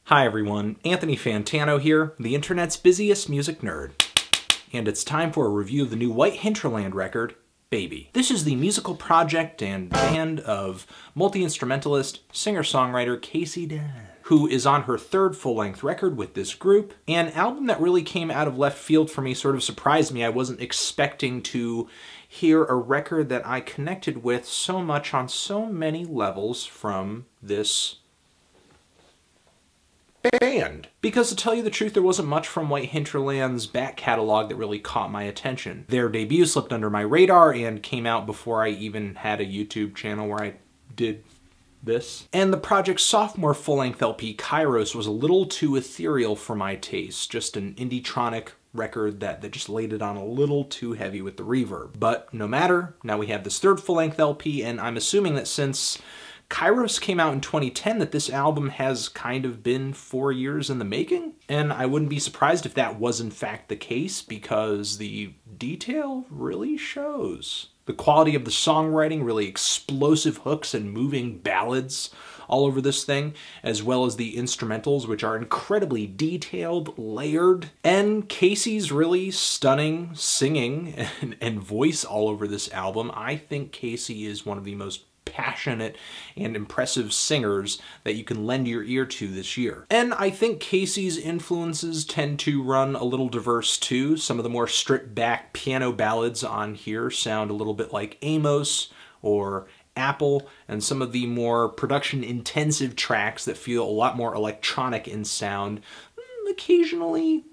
Hi everyone, Anthony Fantano here, the internet's busiest music nerd. And it's time for a review of the new White Hinterland record, Baby. This is the musical project and band of multi-instrumentalist, singer-songwriter Casey Dienel, who is on her third full-length record with this group. An album that really came out of left field for me, sort of surprised me. I wasn't expecting to hear a record that I connected with so much on so many levels from this band. Because to tell you the truth, there wasn't much from White Hinterland's back catalog that really caught my attention. Their debut slipped under my radar and came out before I even had a YouTube channel where I did this. And the project's sophomore full-length LP, Kairos, was a little too ethereal for my taste. Just an indie-tronic record that just laid it on a little too heavy with the reverb. But no matter, now we have this third full-length LP, and I'm assuming that since Kairos came out in 2010 that this album has kind of been 4 years in the making. And I wouldn't be surprised if that was in fact the case, because the detail really shows. The quality of the songwriting, really explosive hooks and moving ballads all over this thing, as well as the instrumentals, which are incredibly detailed, layered, and Casey's really stunning singing and voice all over this album. I think Casey is one of the most passionate and impressive singers that you can lend your ear to this year. And I think Casey's influences tend to run a little diverse too. Some of the more stripped back piano ballads on here sound a little bit like Amos or Apple, and some of the more production intensive tracks that feel a lot more electronic in sound occasionally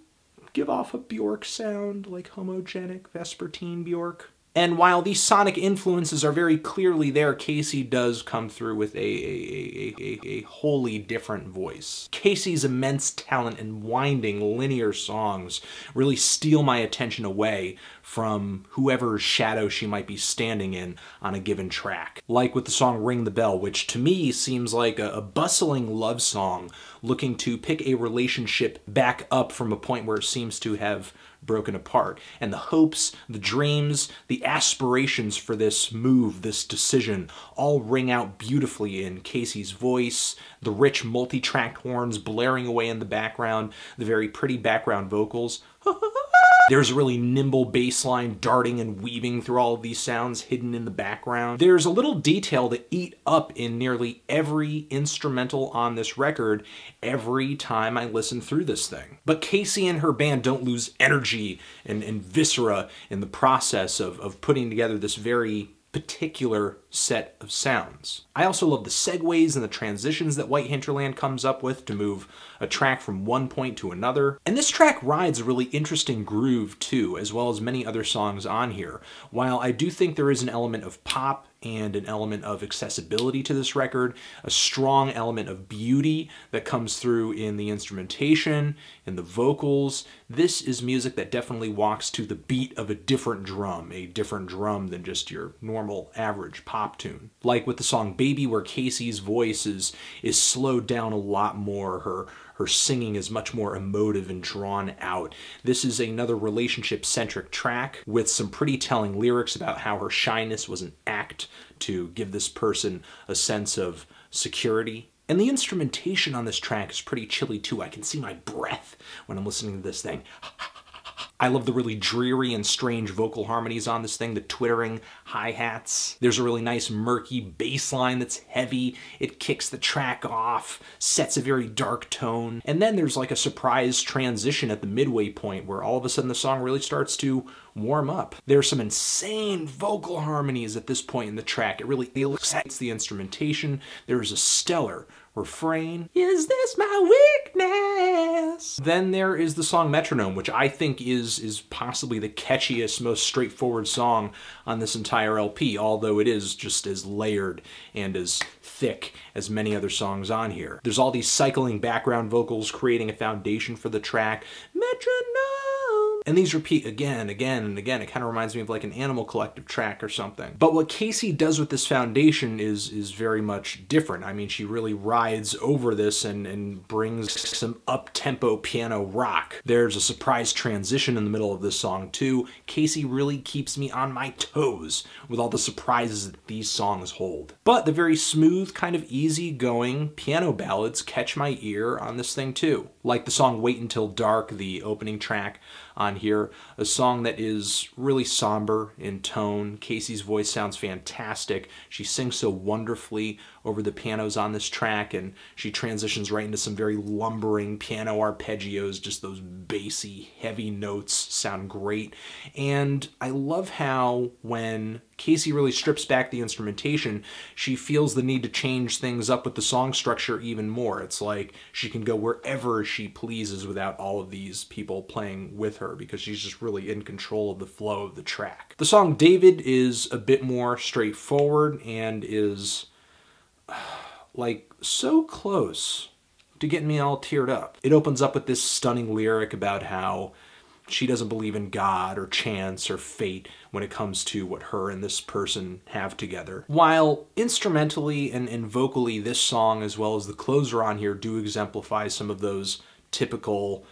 give off a Bjork sound, like homogenic Vespertine Bjork. And while these sonic influences are very clearly there, Casey does come through with a wholly different voice. Casey's immense talent in winding linear songs really steal my attention away from whoever's shadow she might be standing in on a given track. Like with the song Ring the Bell, which to me seems like a bustling love song looking to pick a relationship back up from a point where it seems to have broken apart. And the hopes, the dreams, the aspirations for this move, this decision, all ring out beautifully in Casey's voice, the rich multi-tracked horns blaring away in the background, the very pretty background vocals. There's a really nimble bass line darting and weaving through all of these sounds hidden in the background. There's a little detail to eat up in nearly every instrumental on this record every time I listen through this thing. But Casey and her band don't lose energy and viscera in the process of putting together this very particular set of sounds. I also love the segues and the transitions that White Hinterland comes up with to move a track from one point to another. And this track rides a really interesting groove too, as well as many other songs on here. While I do think there is an element of pop and an element of accessibility to this record, a strong element of beauty that comes through in the instrumentation, in the vocals. This is music that definitely walks to the beat of a different drum than just your normal average pop tune. Like with the song Baby, where Casey's voice is slowed down a lot more. Her singing is much more emotive and drawn out. This is another relationship-centric track with some pretty telling lyrics about how her shyness was an act to give this person a sense of security. And the instrumentation on this track is pretty chilly too. I can see my breath when I'm listening to this thing. I love the really dreary and strange vocal harmonies on this thing, the twittering hi-hats. There's a really nice murky bass line that's heavy. It kicks the track off, sets a very dark tone. And then there's like a surprise transition at the midway point where all of a sudden the song really starts to warm up. There's some insane vocal harmonies at this point in the track. It really excites the instrumentation. There's a stellar refrain. Is this my weakness? Then there is the song Metronome, which I think is possibly the catchiest, most straightforward song on this entire LP, although it is just as layered and as thick as many other songs on here. There's all these cycling background vocals creating a foundation for the track. Metronome, And these repeat again, again, and again. It kind of reminds me of like an Animal Collective track or something. But what Casey does with this foundation is very much different. I mean, she really rides over this and brings some up-tempo piano rock. There's a surprise transition in the middle of this song too. Casey really keeps me on my toes with all the surprises that these songs hold. But the very smooth, kind of easy-going piano ballads catch my ear on this thing too. Like the song Wait Until Dark, the opening track on here, a song that is really somber in tone. Casey's voice sounds fantastic. She sings so wonderfully over the pianos on this track, and she transitions right into some very lumbering piano arpeggios. Just those bassy, heavy notes sound great. And I love how when Casey really strips back the instrumentation, she feels the need to change things up with the song structure even more. It's like she can go wherever she pleases without all of these people playing with her, because she's just really in control of the flow of the track. The song David is a bit more straightforward and is like so close to getting me all teared up. It opens up with this stunning lyric about how she doesn't believe in God or chance or fate when it comes to what her and this person have together. While instrumentally and vocally this song, as well as the closer on here, do exemplify some of those typical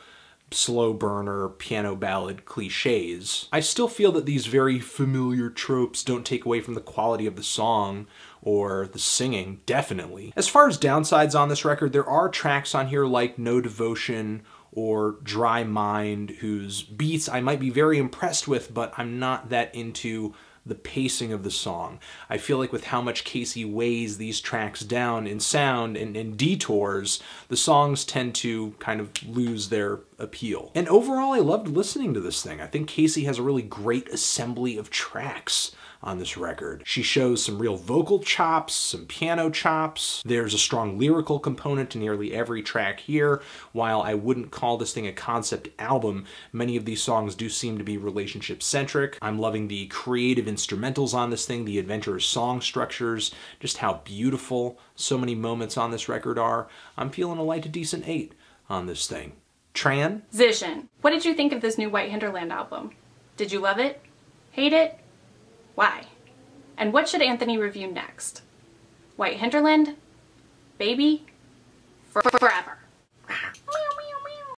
slow burner piano ballad cliches, I still feel that these very familiar tropes don't take away from the quality of the song or the singing, definitely. As far as downsides on this record, there are tracks on here like No Devotion or Dry Mind, whose beats I might be very impressed with, but I'm not that into the pacing of the song. I feel like with how much Casey weighs these tracks down in sound and detours, the songs tend to kind of lose their appeal. And overall, I loved listening to this thing. I think Casey has a really great assembly of tracks on this record. She shows some real vocal chops, some piano chops. There's a strong lyrical component to nearly every track here. While I wouldn't call this thing a concept album, many of these songs do seem to be relationship-centric. I'm loving the creative instrumentals on this thing, the adventurous song structures, just how beautiful so many moments on this record are. I'm feeling a light to decent 8 on this thing. Transition. What did you think of this new White Hinterland album? Did you love it? Hate it? Why? And what should Anthony review next? White Hinterland? Baby? Forever.